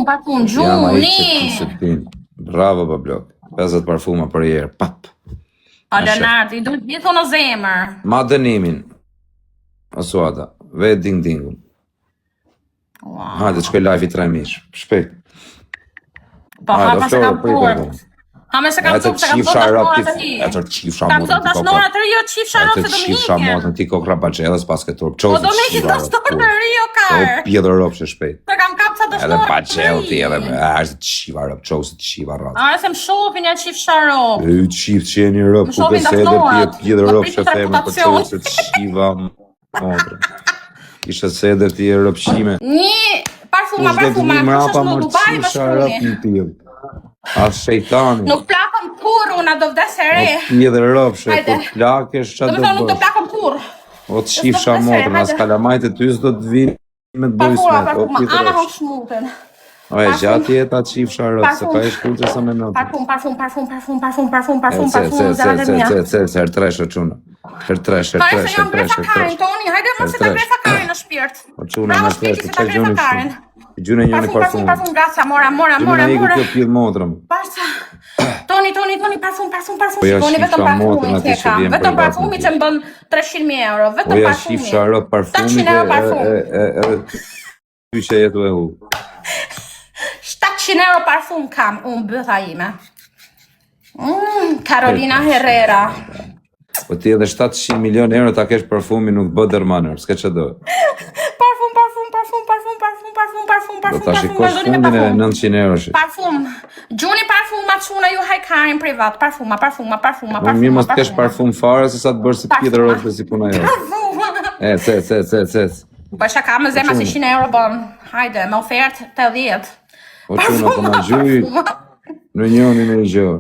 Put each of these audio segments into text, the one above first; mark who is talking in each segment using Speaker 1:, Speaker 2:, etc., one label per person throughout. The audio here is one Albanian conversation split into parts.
Speaker 1: Parfum,
Speaker 2: Jam ai që
Speaker 1: Gjuni.
Speaker 2: të pin. Bravo, bablok. 50 parfuma për herë. Pap.
Speaker 1: A Leonardo, i duhet gjithë në zemër.
Speaker 2: Ma dënimin. Asuata. Ve ding-dingun. Hajde, të shkoj live i 3 mish. Shpejt.
Speaker 1: Po, hapa se kam port. Hame se kam thuk, se kam thot dashnorat e ti.
Speaker 2: E të qifsha
Speaker 1: Kam thot dashnorat e ri, jo qifsha ro se do
Speaker 2: qifsha
Speaker 1: m'nike.
Speaker 2: motën ti kokra baqelës pas ke turp.
Speaker 1: Po do m'ike dashnorat e ri, o
Speaker 2: O
Speaker 1: kar.
Speaker 2: pjedhë ropshe shpejt.
Speaker 1: Se kam kap sa
Speaker 2: Edhe
Speaker 1: dashnorat e
Speaker 2: baqel ti edhe
Speaker 1: ri.
Speaker 2: është të qiva rop, qosë të qiva rop.
Speaker 1: A, se më shopin e qifsha ro.
Speaker 2: E të qifë që jeni rop, ku
Speaker 1: shohin
Speaker 2: bese edhe
Speaker 1: dashnorat.
Speaker 2: pjedhë
Speaker 1: Më
Speaker 2: ropshe
Speaker 1: pritet
Speaker 2: theme për
Speaker 1: reputacion.
Speaker 2: qosë të qiva motrë. Ishe se edhe ti e ropshime.
Speaker 1: Një parfuma, kushash në Dubai më shkruni.
Speaker 2: As shejtani.
Speaker 1: Nuk plakëm kur, unë do vdes e re.
Speaker 2: Pjedhë ropshe,
Speaker 1: Hajde.
Speaker 2: kur plakesh qa
Speaker 1: Do
Speaker 2: do
Speaker 1: me thonë nuk do
Speaker 2: bësh.
Speaker 1: plakëm kur.
Speaker 2: O të qifsha motrë, as kalamajt e ty s'do të vinë me të bëjë
Speaker 1: Parfuma,
Speaker 2: smet. O
Speaker 1: parfuma,
Speaker 2: pjedhë
Speaker 1: ana
Speaker 2: ropshe.
Speaker 1: hon shmuten.
Speaker 2: O e gjatë jeta qifsha rop, se ka e shkurë sa me notë.
Speaker 1: Parfum, zerat e mija.
Speaker 2: Her tresh o quna. Her tresh.
Speaker 1: Pare se jam grefa Karin, Toni, hajde më se ta grefa Karin në shpirt.
Speaker 2: O quna
Speaker 1: Bravo
Speaker 2: me
Speaker 1: shpirti
Speaker 2: tresh,
Speaker 1: se ta grefa Karin.
Speaker 2: Gjune njëni parfum.
Speaker 1: Parfum, gracia, mora.
Speaker 2: Gjune iku kjo pjedhë motrëm.
Speaker 1: Barca. Toni, parfum.
Speaker 2: Po ja
Speaker 1: Shikoni vetëm
Speaker 2: shifsha motrën
Speaker 1: parfumi
Speaker 2: ati
Speaker 1: që
Speaker 2: që
Speaker 1: kam.
Speaker 2: vjen për
Speaker 1: Vetëm
Speaker 2: i
Speaker 1: parfumi që më bën 300.000 euro.
Speaker 2: O
Speaker 1: Vetëm
Speaker 2: ja
Speaker 1: parfumi.
Speaker 2: shifsha rop parfumi
Speaker 1: 700 euro parfum.
Speaker 2: ty që jetu e hu.
Speaker 1: 700 euro parfum kam, unë bëtha ime. Carolina Herrera.
Speaker 2: Po ti edhe 700 milion euro ta kesh parfumi nuk të bë dërmanër, s'ke që do. Do ta shikosh fundin e 900 eurosh.
Speaker 1: Parfum. Gjuni parfuma çuna ju hajkarin privat. Parfuma.
Speaker 2: Unë mirë mos të kesh parfum fare se sa të bërë si pjedhë ropshe si puna jo. E, cec.
Speaker 1: Po shaka me zemra si 100 euro bën. Hajde, me ofertë 80.
Speaker 2: O quna po ma gjuj në njënin e gjë.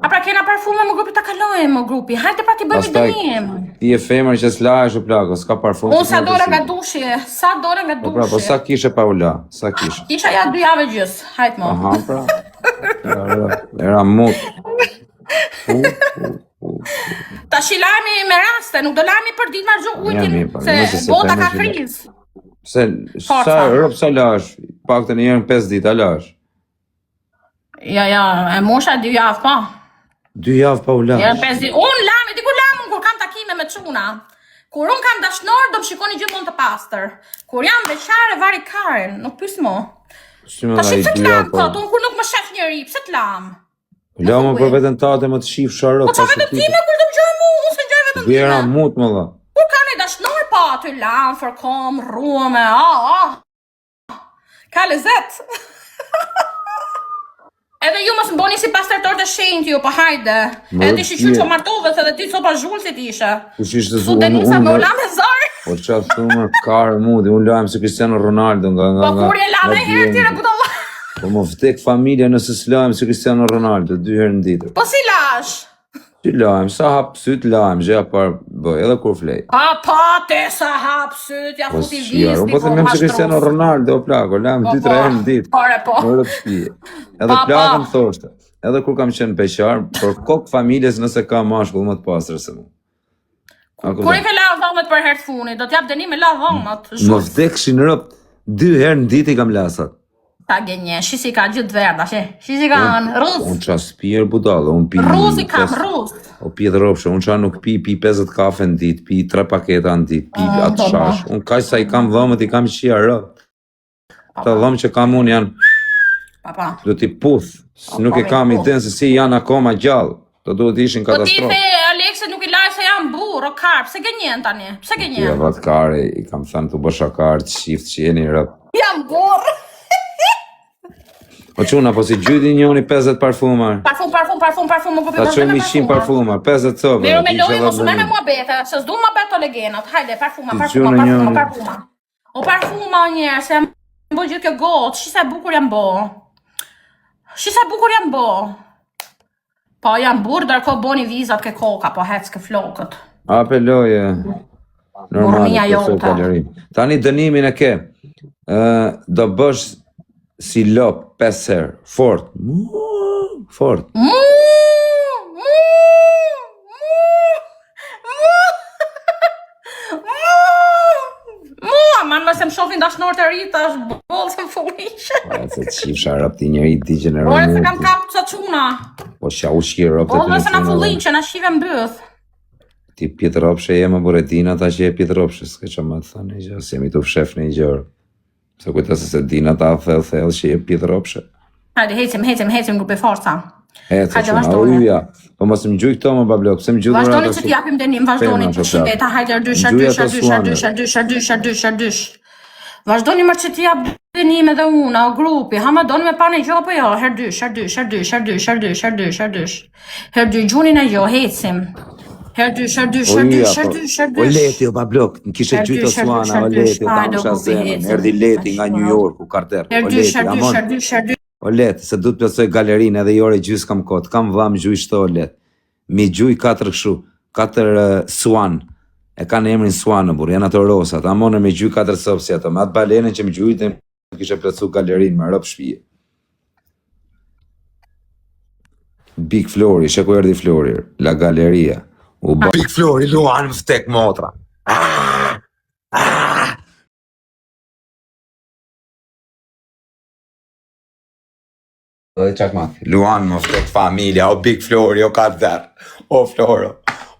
Speaker 1: A pra kena parfuma më grupi ta kalojmë më grupi. Hajde pra ti bëjmë
Speaker 2: Pastaj,
Speaker 1: dënim.
Speaker 2: ti e femër që s'lahesh u plako, s'ka parfum.
Speaker 1: Unë sa dora nga dushi.
Speaker 2: Po pra, po sa kishe pa ula, sa kishe.
Speaker 1: Kisha ja 2 javë gjys. Hajt mo.
Speaker 2: Aha, pra. Era mut.
Speaker 1: Ta shilajmi me raste, nuk do lajmi për ditë marrë
Speaker 2: Ja,
Speaker 1: ujtin,
Speaker 2: mirë, pa, nëse
Speaker 1: se
Speaker 2: se
Speaker 1: bota
Speaker 2: temë
Speaker 1: ka
Speaker 2: që-
Speaker 1: krizë.
Speaker 2: Se, sa rëp sa lash, pak të njerën 5 ditë, a lash.
Speaker 1: Ja, e mosha 2 javë pa.
Speaker 2: 2 javë pa u
Speaker 1: Ja,
Speaker 2: lash.
Speaker 1: 5 ditë. Unë lajmi, dikur lajmi kur kam takime me çuna. Kur unë kam dashnor, do më shikoni gjithmonë të pastër. Kur jam beqare, vari Karen, nuk pys mo.
Speaker 2: Si më
Speaker 1: Ta
Speaker 2: nga i
Speaker 1: shif se
Speaker 2: 2
Speaker 1: t'lam,
Speaker 2: javë pa.
Speaker 1: thot, unë kur nuk më shef njëri, pse t'lam?
Speaker 2: La më për vetën tate më të shif sharë.
Speaker 1: Po qa vetëm time kur të më gjoj mu, unë se gjoj vetëm
Speaker 2: Vjera
Speaker 1: time.
Speaker 2: mut më dha.
Speaker 1: Kur ka një dashnor pa, ty lam, fërkom, rume, Ka lezet. Edhe ju mos mboni si pastërtor të shenjtë ju, po hajde. Edhe ti shiqyr që martove, se edhe ti copa zhullësit ishe.
Speaker 2: Kush ishte
Speaker 1: Su Denisa me ula me zor.
Speaker 2: Po qa thumë karë mudi, unë lajmë se Cristiano Ronaldo nga
Speaker 1: Po kur je la me herë tire budalla.
Speaker 2: Po më vdek familja nëse s'lajmë se Cristiano Ronaldo, 2 herë në ditë.
Speaker 1: Po si lash?
Speaker 2: Që lajmë, sa hap syt lajmë, gjëja par bëj, edhe kur flej.
Speaker 1: Pa, te sa hap syt, ja
Speaker 2: Po
Speaker 1: futi
Speaker 2: si jarë,
Speaker 1: visti,
Speaker 2: po të mem se Cristiano Ronaldo, o plako, lajmë 2-3 herë në ditë.
Speaker 1: Pare po.
Speaker 2: Në rëpshpije. Edhe plakën thoshte. Edhe kur kam qenë peqar, por kokë familjes nëse ka mashkull më të pastër se mu.
Speaker 1: Kur i ke la dhomët për herë të funit, do t'jap dënim me la dhomët.
Speaker 2: Më vdekshin rëp 2 herë në ditë i kam lasat.
Speaker 1: Ta genje, shisi ka gjithë verda, shisi ka në rus.
Speaker 2: Unë qa s'pijer budallë, unë pi...
Speaker 1: Rus i kam, rus.
Speaker 2: O pi dhe ropshe, unë qa nuk pi 50 kafe në ditë, pi 3 paketa në ditë, pi atë shash. Unë kaj sa i kam dhëmët, i kam qia rëp. Ta dhëmë që kam unë janë...
Speaker 1: Papa.
Speaker 2: Do t'i puth, nuk e kam i den se si janë akoma gjallë. Do duhet ishin
Speaker 1: Po ti
Speaker 2: katastrofë.
Speaker 1: the, Alekse nuk i laj se jam burr, o karë, pse genjen tani? Pse genjen?
Speaker 2: Ja, vat kare, i kam thënë të bësha karë, të shift që jeni rëp.
Speaker 1: Jam burr.
Speaker 2: O quna, po si gjyti njoni 50 parfumar.
Speaker 1: Parfum, më
Speaker 2: Ta qëmi 100 parfumar, 50 copë.
Speaker 1: Vero me lojë, mos me mua bete, se s'du më beto legenat. Hajde, parfuma. O parfuma njerë, se më bo gjithë kjo gotë, shisa bukur jam bo. Po jam burr, dërko boni vizat ke koka, po hec ke flokët.
Speaker 2: Ape loje.
Speaker 1: Burnia
Speaker 2: Normale,
Speaker 1: jota.
Speaker 2: kalorin. Tani dënimin e ke. Do bësh si lop 5 herë. Fort. Fort.
Speaker 1: Man, mëse më shofin kishin dashnor të ri, tash bollë se fuliqe.
Speaker 2: Se të shifsha rëpti njëri ti që në
Speaker 1: Ore se kam kap të çuna.
Speaker 2: Po sha u shqirë rëpti të
Speaker 1: Bollë se na fullin që na shive mbyth.
Speaker 2: Ti pjetë ropshe jema buretina, ta që je pjetë ropshe, s'ke që më të thënë një gjë, se jemi të fshef një gjërë. Se kujta se dina ta thellë që je pjetë ropshe.
Speaker 1: Hajde, hecim grupe forca.
Speaker 2: Hajde, që ma uja. Po mos më gjuj këto më bablok, se më gjuj dhura
Speaker 1: Vazhdoni që t'japim denim, vazhdoni të shindeta, hajde dysh. Vazhdoni më që t'jap denim edhe una, o grupi, ha ma doni me pa në gjo, po jo, herdysh. Herdy, gjunin e jo, hecim. Herdysh.
Speaker 2: O leti o bablok, në kishe gjytë o suana, o leti, ta më shazemën, erdi leti nga New York, u karter, o leti, amon. O let, se du të plësoj galerinë edhe i ore gjysë kam kotë, kam vam gjuj shto o let. Mi gjuj 4 këshu, 4 suan, e kanë emrin suanë, burë, janë ato rosat, amonë me gjuj 4 sopsi ato, me atë balenën që më gjujtë, kishe plëcu galerinë, me rëpë shpije. Big Flori, shë ku erdi Flori, la galeria. Big Flori, luan më ftek motra. Luan më ftek familja, o Big Flori, o Karder, o Floro,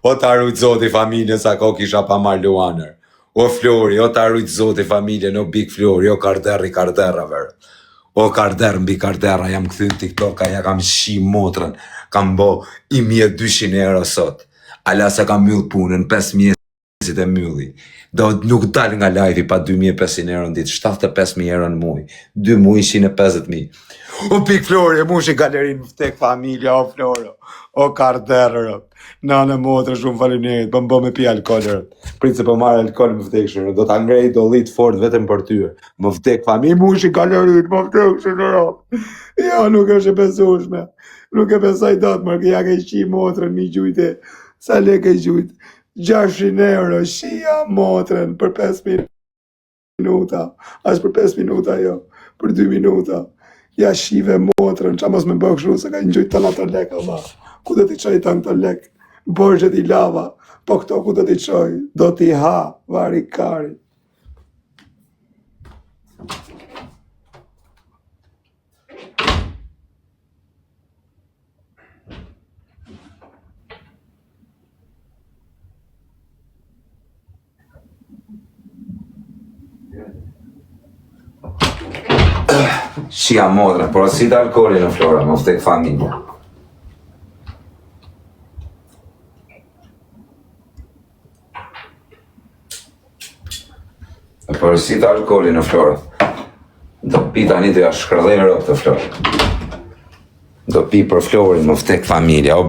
Speaker 2: o ta rujt zoti familje sa ko kisha pa marr Luaner, o Flori, o ta rujt zoti familje, o Big Flori, o Karder i Kardera verë, o Karder mbi Kardera, jam këthyn TikToka, ja kam shi motrën, kam bo 1200 euro sot, ala se kam myll punën, 5 mjesit e mylli, do nuk dal nga live pa 2500 euro në ditë, 75.000 euro në muj, 2 muj 150.000. O Big Flori, mu shi galerinë më ftek familja, o Floro, o Karderë, nane motrë shumë faleminderit, po më bë me pi alkoholë, pritë se po marrë alkoholë më ftek shumë, do ta ngrej do lit fort vetëm për tyre, më ftek familja, mu shi galerinë, më ftek shumë, ja, nuk është e besueshme, nuk e besoj dot, mërë, ja ke qi motrën, mi gjujte, sa le ke gjujt, 600 euro, shia motrën për 5 minuta, as për 5 minuta jo, për 2 minuta, ja shive motrën, qa mos me bëk shu, se ka një gjujtë të nga të lek, Allah, ku do t'i qoj të nga të lek, borgjet i lava, po këto ku do t'i qoj, do t'i ha, vari kari. Shia modra, por si të alkoholin në Flora, më ftek familja. Por si të alkoholin në Flora, do pi tani të ja shkërdhejnë rëpë të Flora. Do pi për Florin, më ftek familja.